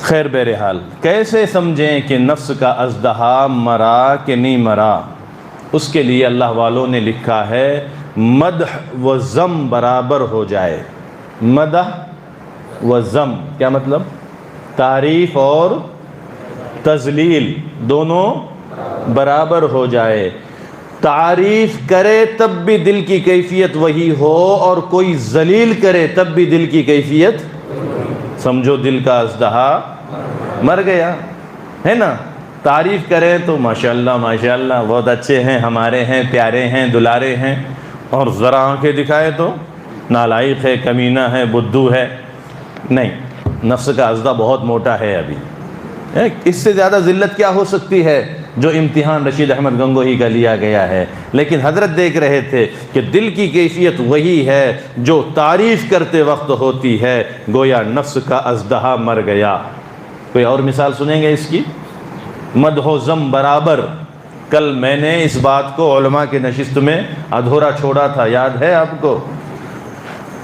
خیر بہرحال کیسے سمجھیں کہ نفس کا اژدہا مرا کہ نہیں مرا؟ اس کے لیے اللہ والوں نے لکھا ہے مدح و ذم برابر ہو جائے۔ مدح و ذم کیا مطلب؟ تعریف اور تذلیل دونوں برابر ہو جائے۔ تعریف کرے تب بھی دل کی کیفیت وہی ہو، اور کوئی ذلیل کرے تب بھی دل کی کیفیت، سمجھو دل کا اژدہا مر گیا ہے نا۔ تعریف کریں تو ماشاءاللہ ماشاءاللہ بہت اچھے ہیں، ہمارے ہیں، پیارے ہیں، دلارے ہیں، اور ذرا آنکھیں دکھائے تو نالائق ہے، کمینہ ہے، بدھو ہے۔ نہیں، نفس کا اژدہا بہت موٹا ہے ابھی۔ اس سے زیادہ ذلت کیا ہو سکتی ہے جو امتحان رشید احمد گنگوہی کا لیا گیا ہے؟ لیکن حضرت دیکھ رہے تھے کہ دل کی کیفیت وہی ہے جو تعریف کرتے وقت ہوتی ہے، گویا نفس کا اژدہا مر گیا۔ کوئی اور مثال سنیں گے اس کی؟ مدح و ذم برابر۔ کل میں نے اس بات کو علماء کے نشست میں ادھورا چھوڑا تھا، یاد ہے آپ کو؟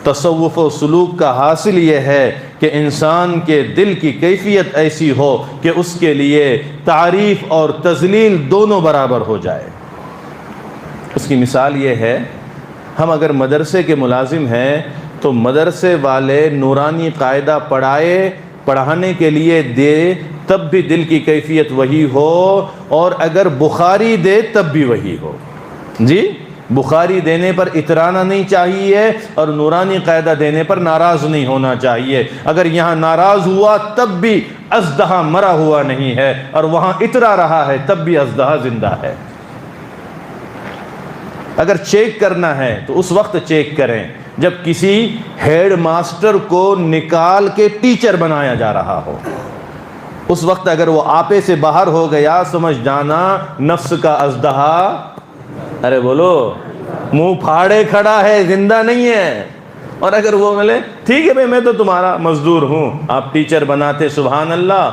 تصوف و سلوک کا حاصل یہ ہے کہ انسان کے دل کی کیفیت ایسی ہو کہ اس کے لیے تعریف اور تذلیل دونوں برابر ہو جائے۔ اس کی مثال یہ ہے، ہم اگر مدرسے کے ملازم ہیں تو مدرسے والے نورانی قاعدہ پڑھانے کے لیے دے تب بھی دل کی کیفیت وہی ہو، اور اگر بخاری دے تب بھی وہی ہو۔ جی، بخاری دینے پر اترانا نہیں چاہیے اور نورانی قاعدہ دینے پر ناراض نہیں ہونا چاہیے۔ اگر یہاں ناراض ہوا تب بھی اژدہا مرا ہوا نہیں ہے، اور وہاں اترا رہا ہے تب بھی اژدہا زندہ ہے۔ اگر چیک کرنا ہے تو اس وقت چیک کریں جب کسی ہیڈ ماسٹر کو نکال کے ٹیچر بنایا جا رہا ہو۔ اس وقت اگر وہ آپے سے باہر ہو گیا، سمجھ جانا نفس کا اژدہا، ارے بولو، منہ پھاڑے کھڑا ہے، زندہ نہیں ہے۔ اور اگر وہ ملے ٹھیک ہے بھائی میں تو تمہارا مزدور ہوں، آپ ٹیچر بناتے سبحان اللہ،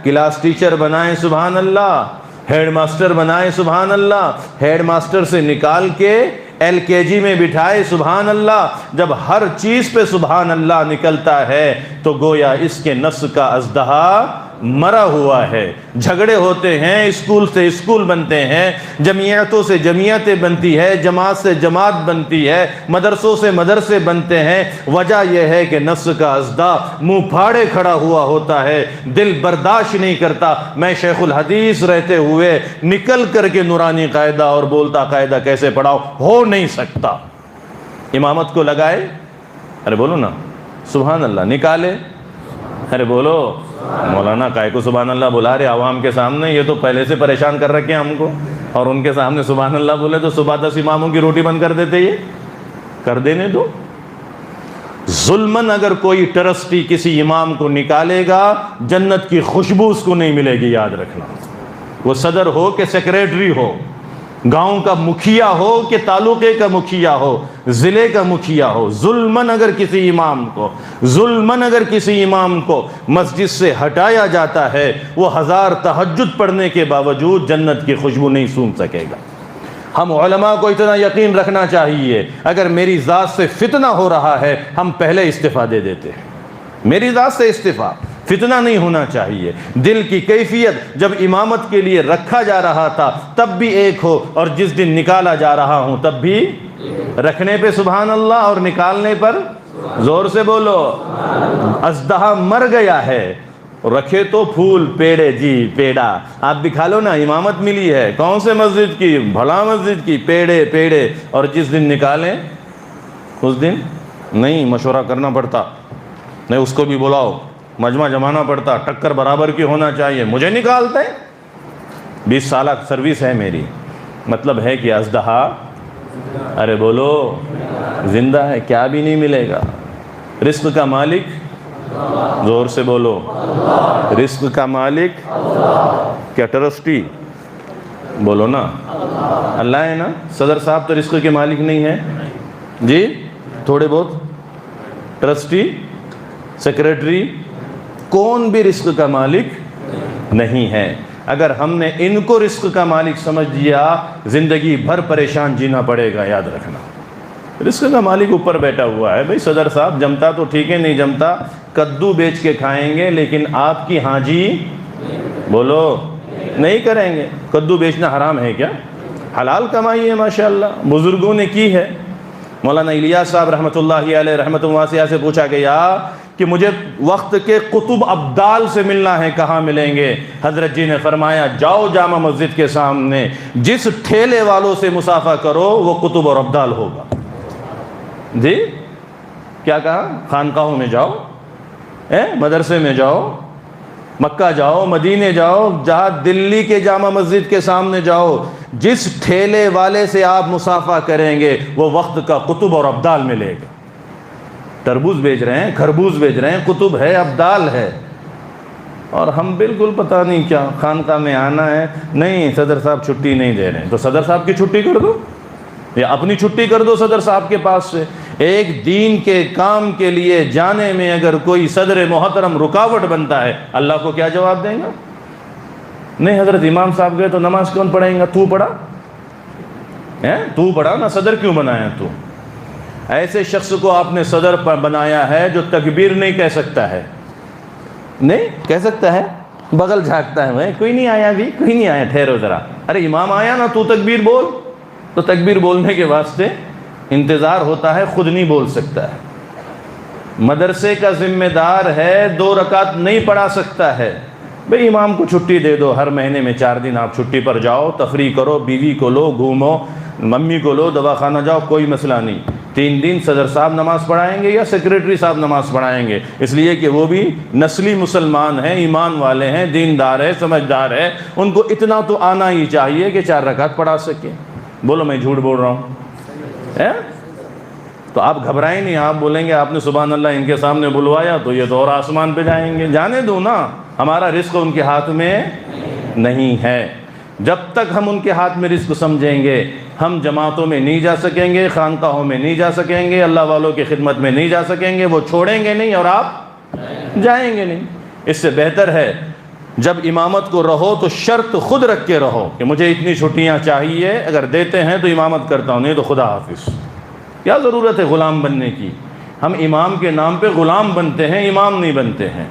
کلاس ٹیچر بنائیں سبحان اللہ، ہیڈ ماسٹر بنائیں سبحان اللہ، ہیڈ ماسٹر سے نکال کے ایل کے جی میں بٹھائے سبحان اللہ۔ جب ہر چیز پہ سبحان اللہ نکلتا ہے تو گویا اس کے نفس کا اژدہا مرا ہوا ہے۔ جھگڑے ہوتے ہیں، اسکول سے اسکول بنتے ہیں، جمعیتوں سے جمعیتیں بنتی ہے، جماعت سے جماعت بنتی ہے، مدرسوں سے مدرسے بنتے ہیں۔ وجہ یہ ہے کہ نفس کا اژدہا منہ پھاڑے کھڑا ہوا ہوتا ہے، دل برداشت نہیں کرتا۔ میں شیخ الحدیث رہتے ہوئے نکل کر کے نورانی قاعدہ اور بولتا قاعدہ کیسے پڑھاؤ، ہو نہیں سکتا۔ امامت کو لگائے، ارے بولو نا سبحان اللہ، نکالے، ارے بولو مولانا کائے کو سبحان اللہ بلا رہے عوام کے سامنے؟ یہ تو پہلے سے پریشان کر رکھے ہیں ہم کو، اور ان کے سامنے سبحان اللہ بولے تو صبح 10 اماموں کی روٹی بند کر دیتے۔ یہ کر دینے دو۔ ظلمن اگر کوئی ٹرسٹی کسی امام کو نکالے گا، جنت کی خوشبو اس کو نہیں ملے گی، یاد رکھنا۔ وہ صدر ہو کہ سیکریٹری ہو، گاؤں کا مکھیا ہو کہ تعلقے کا مکھیا ہو، ضلع کا مکھیا ہو، ظلمن اگر کسی امام کو مسجد سے ہٹایا جاتا ہے، وہ 1000 تہجد پڑھنے کے باوجود جنت کی خوشبو نہیں سونگھ سکے گا۔ ہم علماء کو اتنا یقین رکھنا چاہیے، اگر میری ذات سے فتنہ ہو رہا ہے ہم پہلے استعفیٰ دے دیتے ہیں۔ میری ذات سے استعفیٰ، فتنہ نہیں ہونا چاہیے۔ دل کی کیفیت جب امامت کے لیے رکھا جا رہا تھا تب بھی ایک ہو، اور جس دن نکالا جا رہا ہوں تب بھی رکھنے پہ سبحان اللہ اور نکالنے پر زور سے بولو۔ اژدہا مر گیا ہے، رکھے تو پھول پیڑے، جی پیڑا آپ بھی کھا لو نا، امامت ملی ہے کون سے مسجد کی؟ بھلا مسجد کی، پیڑے، اور جس دن نکالیں اس دن نہیں مشورہ کرنا پڑتا، نہیں اس کو بھی بلاؤ، مجمع جمانا پڑتا، ٹکر برابر کی ہونا چاہیے، مجھے نکالتے ہیں۔ 20 سالہ سروس ہے میری، مطلب ہے کہ اژدہا، ارے بولو زندہ ہے، کیا بھی نہیں ملے گا۔ رزق کا مالک، زور سے بولو، رزق کا مالک کیا ٹرسٹی؟ بولو نا، اللہ ہے نا۔ صدر صاحب تو رزق کے مالک نہیں ہے جی، تھوڑے بہت ٹرسٹی، سیکریٹری، کون بھی رزق کا مالک نہیں ہے۔ اگر ہم نے ان کو رزق کا مالک سمجھ لیا، زندگی بھر پریشان جینا پڑے گا، یاد رکھنا۔ رزق کا مالک اوپر بیٹھا ہوا ہے. بھائی صدر صاحب جمتا تو ٹھیک ہے, نہیں جمتا کدو بیچ کے کھائیں گے, لیکن آپ کی حاجی بولو نہیں کریں گے. کدو بیچنا حرام ہے کیا؟ حلال کمائی ہے ماشاءاللہ, بزرگوں نے کی ہے. مولانا الیاس صاحب رحمۃ اللہ علیہ رحمۃ واسعہ سے پوچھا گیا کہ مجھے وقت کے قطب ابدال سے ملنا ہے, کہاں ملیں گے؟ حضرت جی نے فرمایا جاؤ جامع مسجد کے سامنے, جس ٹھیلے والوں سے مصافحہ کرو وہ قطب اور ابدال ہوگا. جی کیا کہا؟ خانقاہوں میں جاؤ, مدرسے میں جاؤ, مکہ جاؤ, مدینے جاؤ, جہاں دلی کے جامع مسجد کے سامنے جاؤ, جس ٹھیلے والے سے آپ مصافحہ کریں گے وہ وقت کا قطب اور ابدال ملے گا. تربوز بیچ رہے ہیں, خربوز بیچ رہے ہیں, قطب ہے, ابدال ہے, اور ہم بالکل پتہ نہیں کیا خانقاہ میں آنا ہے. نہیں صدر صاحب چھٹی نہیں دے رہے ہیں, تو صدر صاحب کی چھٹی کر دو یا اپنی چھٹی کر دو صدر صاحب کے پاس سے. ایک دین کے کام کے لیے جانے میں اگر کوئی صدر محترم رکاوٹ بنتا ہے, اللہ کو کیا جواب دیں گا؟ نہیں حضرت امام صاحب گئے تو نماز کون پڑھیں گا؟ تو پڑھا تو پڑھا نا, صدر کیوں بنایا تو؟ ایسے شخص کو آپ نے صدر پر بنایا ہے جو تکبیر نہیں کہہ سکتا ہے. نہیں کہہ سکتا ہے, بغل جھانکتا ہے, کوئی نہیں آیا ابھی, کوئی نہیں آیا, ٹھہرو ذرا. ارے امام آیا نا, تو تکبیر بول. تو تکبیر بولنے کے واسطے انتظار ہوتا ہے, خود نہیں بول سکتا ہے. مدرسے کا ذمہ دار ہے, 2 رکعت نہیں پڑھا سکتا ہے. بھئی امام کو چھٹی دے دو, ہر مہینے میں 4 دن آپ چھٹی پر جاؤ, تفریح کرو, بیوی کو لو, گھومو, ممی کو لو, دواخانہ جاؤ, کوئی مسئلہ نہیں. 3 دن صدر صاحب نماز پڑھائیں گے یا سیکریٹری صاحب نماز پڑھائیں گے, اس لیے کہ وہ بھی نسلی مسلمان ہیں, ایمان والے ہیں, دیندار ہے, سمجھدار ہے. ان کو اتنا تو آنا ہی چاہیے کہ 4 رکعت پڑھا سکیں. بولو میں جھوٹ بول رہا ہوں؟ تو آپ گھبرائیں نہیں, آپ بولیں گے آپ نے سبحان اللہ ان کے سامنے بلوایا تو یہ تو اور آسمان پہ جائیں گے. جانے دو نا, ہمارا رزق ان کے ہاتھ میں نہیں ہے. جب تک ہم ان کے ہاتھ میں رزق سمجھیں گے, ہم جماعتوں میں نہیں جا سکیں گے, خانقاہوں میں نہیں جا سکیں گے, اللہ والوں کی خدمت میں نہیں جا سکیں گے. وہ چھوڑیں گے نہیں اور آپ جائیں گے نہیں. اس سے بہتر ہے جب امامت کو رہو تو شرط خود رکھ کے رہو کہ مجھے اتنی چھٹیاں چاہیے, اگر دیتے ہیں تو امامت کرتا ہوں, نہیں تو خدا حافظ. کیا ضرورت ہے غلام بننے کی؟ ہم امام کے نام پہ غلام بنتے ہیں, امام نہیں بنتے ہیں.